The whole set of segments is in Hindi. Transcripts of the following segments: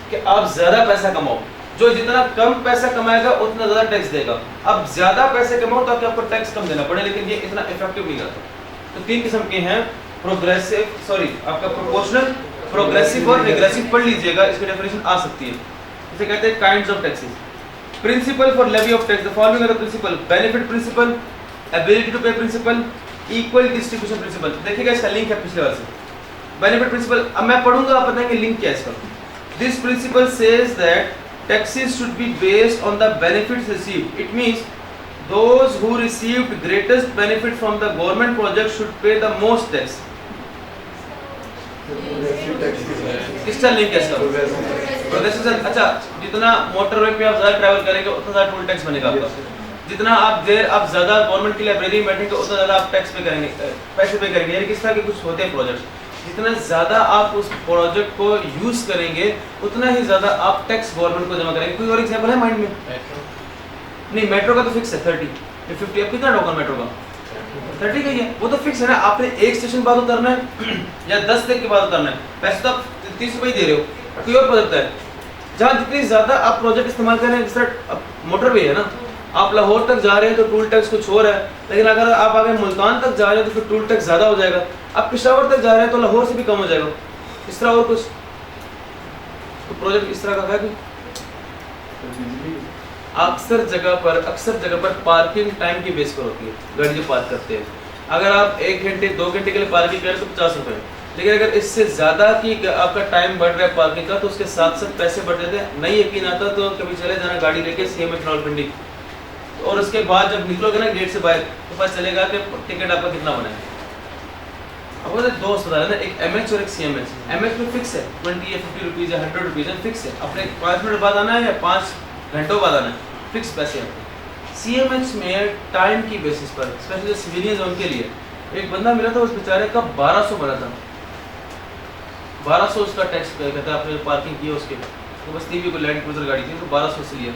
कि आप ज्यादा पैसा कमाओ, जो जितना कम पैसा कमाएगा उतना ज्यादा टैक्स देगा। अब ज्यादा पैसे कमाओ ताकि आपको टैक्स कम देना पड़े, लेकिन ये इतना इफेक्टिव नहीं रहता। तो तीन किस्म के हैं, आपका प्रोपोर्शनल, प्रोग्रेसिव और रिग्रेसिव। पढ़ लीजिएगा, इसकी डेफिनेशन आ सकती है। इसे कहते हैं kinds of taxes. Principle for levy of tax, the following are the principle: benefit principle, ability to pay principle, equal distribution principle. देखिएगा इसका लिंक है पिछले बार से। बेनिफिट प्रिंसिपल अब मैं पढ़ूंगा, आप बताएंगे लिंक क्या है इसका। This principle says that taxes should be based on the benefits received. It means those who received greatest benefit from the government project should pay the most tax. किसका लिंक है इसका? प्रोग्रेसिव। अच्छा, जितना मोटरवे पे आप ज्यादा ट्रैवल करेंगे उतना ज्यादा टोल टैक्स बनेगा आपका। जितना आप ज्यादा गवर्नमेंट की लाइब्रेरी में बैठेंगे उतना ज्यादा आप टैक्स पे करेंगे, पैसे पे करेंगे। यानी किस तरह के कुछ होते हैं प्रोजेक्ट, जितना ज्यादा आप उस प्रोजेक्ट को यूज करेंगे उतना ही ज्यादा आप टैक्स गवर्नमेंट को जमा करेंगे। कोई और एग्जांपल है माइंड में? नहीं, मेट्रो का तो फिक्स है 30 या 50। अब कितना होगा मेट्रो का? 30 का ही है, वो तो फिक्स है ना। आपने एक स्टेशन बाद उतरना है या 10 तक के बाद उतरना है, पैसे तो आप 30 रुपये दे रहे हो। कोई और प्रोजेक्ट है जहाँ जितनी ज्यादा आप प्रोजेक्ट इस्तेमाल करें, जिस तरह मोटरवे है ना, आप लाहौर तक जा रहे हैं तो टोल टैक्स कुछ और है, लेकिन अगर आप आगे मुल्तान तक जा रहे हैं तो फिर टोल टैक्स ज्यादा हो जाएगा। आप पेशावर तक जा रहे हैं तो लाहौर से भी कम हो जाएगा। इस तरह और कुछ तो प्रोजेक्ट इस तरह का है कि अक्सर जगह पर पार्किंग टाइम की बेस पर होती है, गाड़ी जो पार्क करते हैं। अगर आप 1 घंटे 2 घंटे के लिए पार्किंग करें तो 50 रुपये, लेकिन अगर इससे ज्यादा की आपका टाइम बढ़ रहा है पार्किंग का तो उसके साथ साथ पैसे बढ़ जाते हैं। नहीं यकीन आता तो कभी चले जाना गाड़ी लेके CMH रावलपिंडी, और उसके बाद जब निकलोगे ना गेट से बाहर तो पता चलेगा कि टिकट आपका कितना बना है। अब मुझे दो बता रहे ना, एक MH और एक CMH। MH में फिक्स है 20 या 50 रुपीज़ या 100 रुपीज़ है, फिक्स है। अपने 5 मिनट बाद आना है या 5 घंटों बाद आना है, फिक्स पैसे आपके। CMH में टाइम की बेसिस पर, स्पेशली सिविलियंस उनके लिए, एक बंदा मिला था उस बेचारे का 1200 बना था। 1200 उसका टैक्स कहता है, आपने पार्किंग की उसके, तो बस टीवी को लैंड क्रूजर गाड़ी थी तो 1200 से लिया।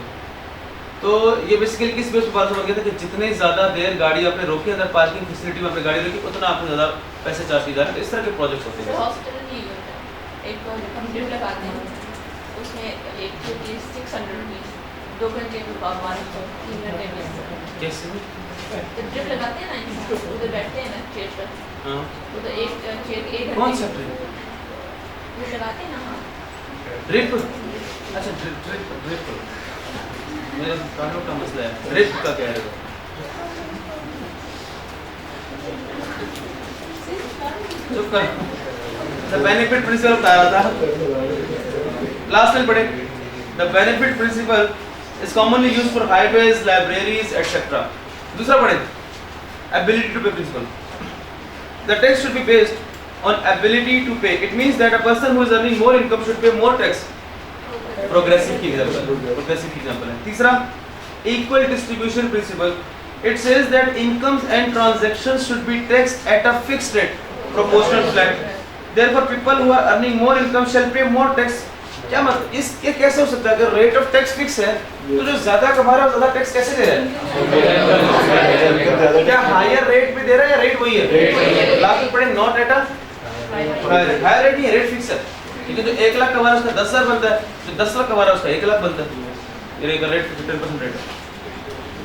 तो ये बेसिकली किस बेस पर 1200 बन गया था कि जितने ज़्यादा देर गाड़ी आपने रोकी, अगर पार्किंग फैसिलिटी में अपनी गाड़ी रोकी, उतना आपको ज़्यादा पैसे चार्ज किए जा रहे हैं। तो इस तरह के प्रोजेक्ट्स होते हैं। हॉस्पिटल नहीं होता, एक हम ड्रिप लगाते हैं, उसमें एक रुपीज़ 600 रुपीज़, 2 घंटे में 1200, 3 घंटे में। कैसे? तो ड्रिप लगाते हैं ना, उधर बैठते हैं ना चेयर पर। हाँ, वो तो एक चेयर 1 घंटे। कौन सा ड्रिप? ड्रिप लगाते हैं ना। हाँ, ड्रिप? अच्छा, ड्रिप मेरे कानों का मसला है। ड्रिप का कह रहे हो? चुप कर। द बेनिफिट प्रिंसिपल बताया था लास्ट में पढ़े। The benefit principle is commonly used for highways, libraries etcetera. दूसरा पढ़े, ability to pay principle. The tax should be based on ability to pay. It means that a person who is earning more income should pay more tax. Progressive की एग्जांपल है। तीसरा, equal distribution principle. It says that incomes and transactions should be taxed at a fixed rate, proportional flat. Therefore people who are earning more income shall पे मोर टैक्स। क्या मतलब ये कैसे हो सकता है? अगर रेट ऑफ टैक्स फिक्स है तो जो ज्यादा कमा रहा है ज्यादा टैक्स कैसे दे रहा है? क्या हायर रेट पे दे रहा है या रेट वही है? लास्ट पढ़े, not at a higher rate, नहीं रेट फिक्स है। क्योंकि जो 1 लाख कमा रहा है उसका 10,000 बनता है, जो 10 लाख कमा रहा है उसका 1 लाख बनता है। ये रेट 10% रेट है।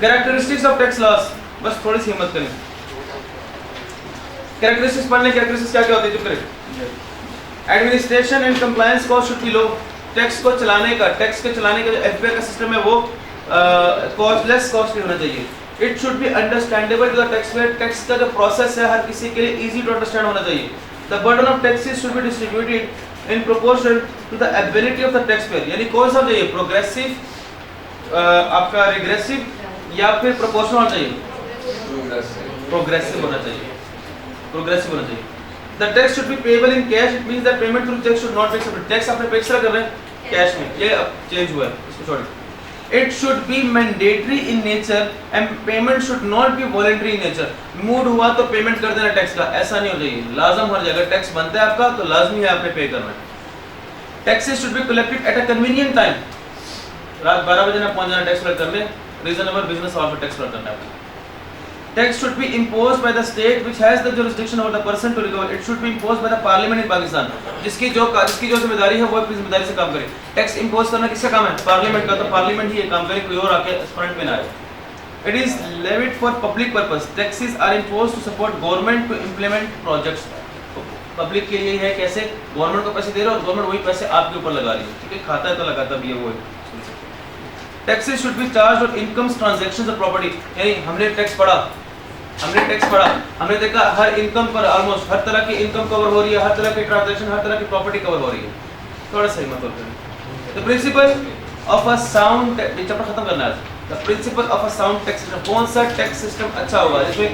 कैरेक्टरिस्टिक्स ऑफ टैक्स लॉस, बस थोड़ी सी हिम्मत करें। कैरेक्टरिस्टिक्स पढ़ने, कैरेक्टरिस्टिक्स क्या क्या होती है? जो करें, administration and compliance cost should be low. Tax को चलाने का जो FPI का सिस्टम है वो कॉस्टलेस कॉस्टली होना चाहिए। It should be understandable to the tax payer. Tax का जो प्रोसेस है हर किसी के लिए इजी टू अंडरस्टैंड होना चाहिए। The burden of taxes should be distributed in proportion to the ability of the tax payer. यानी कौन सा चाहिए, प्रोग्रेसिव, आपका रिग्रेसिव या फिर प्रोपोर्शनल होना चाहिए? प्रोग्रेसिव होना चाहिए। The tax should be payable in cash. It means that payment through check should not be accepted. Tax आपने पे एक्स्ट्रा कर रहे हैं कैश में, ये अब चेंज हुआ है, इसको छोड़िए। It should be mandatory in nature and payment should not be voluntary in nature. Mood हुआ तो पेमेंट कर देना टैक्स का, ऐसा नहीं हो चाहिए। लाजम हर जगह टैक्स बनता है आपका तो लाजमी है आपने पे करना है। Taxes should be collected at a convenient time. रात 12 बजे ना पहुंच जाना टैक्स कलेक्ट करने, रीजनेबल बिजनेस आवर में टैक्स कलेक्ट करना है। Tax should be imposed by the state which has the jurisdiction over the person to recover. It should be imposed by the parliament in Pakistan. जिसकी जो जिम्मेदारी है वो अपनी जिम्मेदारी से काम करे. टैक्स इम्पोज करना किसका काम है? पार्लियामेंट का. तो पार्लियामेंट ही ये काम करे, कोई और आके फ्रंट में ना आए. It is levied for public purpose. Taxes are imposed to support government to implement projects. Public के लिए है, कैसे गवर्नमेंट को पैसे दे रहे हो और गवर्नमेंट वही पैसे आपके ऊपर लगा रही है. ठीक है, खाता है तो लगाता भी है वो. Taxes should be charged on incomes, transactions और property. यानी हमने टैक्स पढ़ा, हमने देखा हर इनकम पर ऑलमोस्ट हर तरह की इनकम कवर हो रही है, हर तरह की ट्रांजैक्शन, हर तरह की प्रॉपर्टी कवर हो रही है. थोड़ा सही मतलब करें. The principle of a sound, ये चैप्टर खत्म करना है. The principle of a sound tax system. कौन सा टैक्स सिस्टम अच्छा होगा जिसमें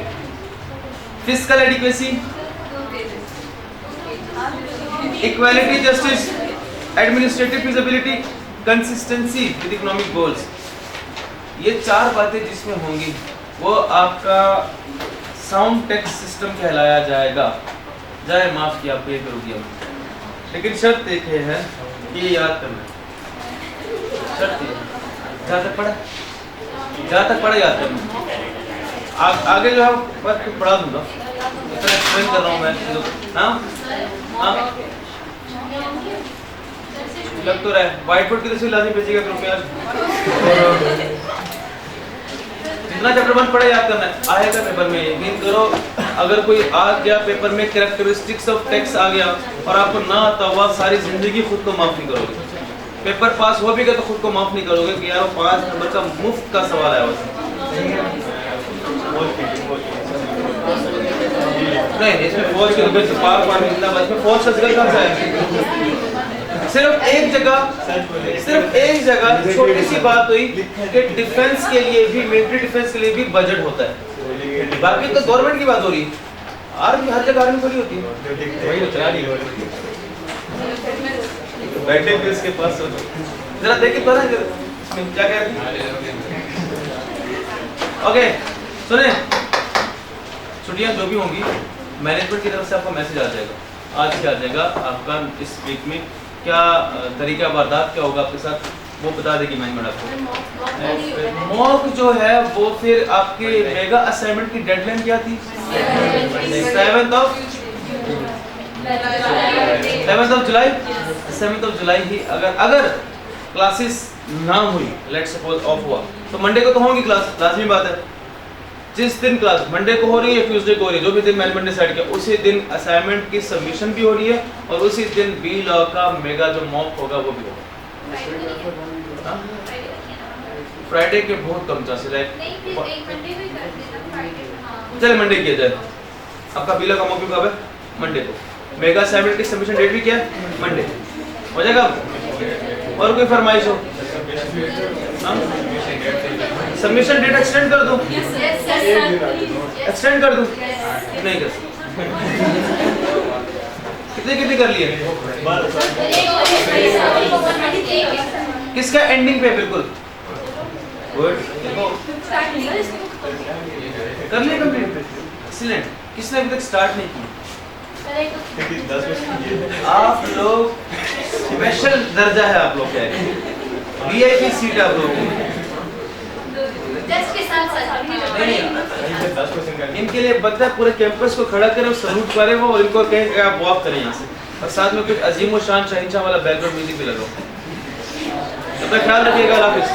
fiscal adequacy, equality, justice, administrative feasibility, consistency with economic goals. ये चार बातें जिसमें होंगी वो आपका साउंड टैक्स सिस्टम कहलाया जाएगा. जाए माफ किया आपको ये करोगी हम, लेकिन शर्त एक है कि ये याद करना है. शर्त ये जहाँ तक पढ़ा याद करना. आगे जो है बस पढ़ा दूंगा, इतना एक्सप्लेन कर रहा हूँ मैं. हाँ लग तो रहा है. व्हाइट बोर्ड की तस्वीर लाजमी भेजिएगा कृपया. जितना चैप्टर 1 पढ़ा याद करना है. आएगा पेपर में, यकीन करो. अगर कोई आ गया पेपर में कैरेक्टरिस्टिक्स ऑफ टैक्स आ गया और आपको ना आता हुआ, सारी जिंदगी खुद को माफ नहीं करोगे. पेपर पास हो भी गया तो खुद को माफ नहीं करोगे कि यार 5 नंबर का मुफ्त का सवाल आया हुआ. नहीं, इसमें फौज के रुपए से पार मिलना, इसमें फौज का जिक्र कहाँ से आया? सिर्फ एक जगह छोटी सी बात हुई कि डिफेंस के लिए भी, मिलिट्री डिफेंस के लिए भी बजट होता है. बाकी तो गवर्नमेंट की बात हो रही है. आर्मी हर जगह आर्मी खुली होती है. वही होता है. बैठे भी उसके पास जरा देखिए तो ना क्या कह रहे. ओके सुने, छुट्टियां जो भी होंगी मैनेजमेंट की तरफ से आपको मैसेज आ जाएगा. आज क्या आ जाएगा आपका, इस वीक में क्या तरीका वारदात क्या होगा आपके साथ वो बता देगी मैनेजमेंट आपको. मॉक जो है वो फिर आपके मेगा असाइनमेंट की डेडलाइन क्या थी? 7th ऑफ जुलाई ही. अगर क्लासेस ना हुई, लेट्स सपोज ऑफ हुआ, तो मंडे को तो होंगी क्लास, लाजमी बात है. जिस दिन क्लास मंडे को हो रही है या ट्यूसडे को हो रही है, जो भी दिन मैनेजमेंट ने डिसाइड किया, उसी दिन असाइनमेंट की सबमिशन भी हो रही है और उसी दिन बी लॉ का मेगा जो मॉक होगा वो भी होगा. फ्राइडे के बहुत कम चांसेस है. चलिए मंडे किया जाए. आपका बी लॉ का मॉक भी कब है? मंडे को. मेगा असाइनमेंट की सबमिशन डेट भी क्या है? मंडे. हो जाएगा. और कोई फरमाइश हो? सबमिशन डेट एक्सटेंड कर दूं? एक्सटेंड कर दूं? नहीं कर सकते. कितने कर लिए? किसका एंडिंग पे? बिल्कुल गुड. कर लिए कंप्लीट. एक्सीलेंट. किसने अभी तक स्टार्ट नहीं की? आप लोग स्पेशल दर्जा है आप लोग का, वीआईपी सीट आप लोग की. इनके लिए बनता है पूरे कैंपस को खड़ा करें, सलूट करें वो, और इनको कहें कि आप वॉक करें यहाँ से, और साथ में कुछ अजीम और शान शहंशाह वाला बैकग्राउंड म्यूजिक भी लगाओ. तो ख्याल रखिएगा. हाफिज़.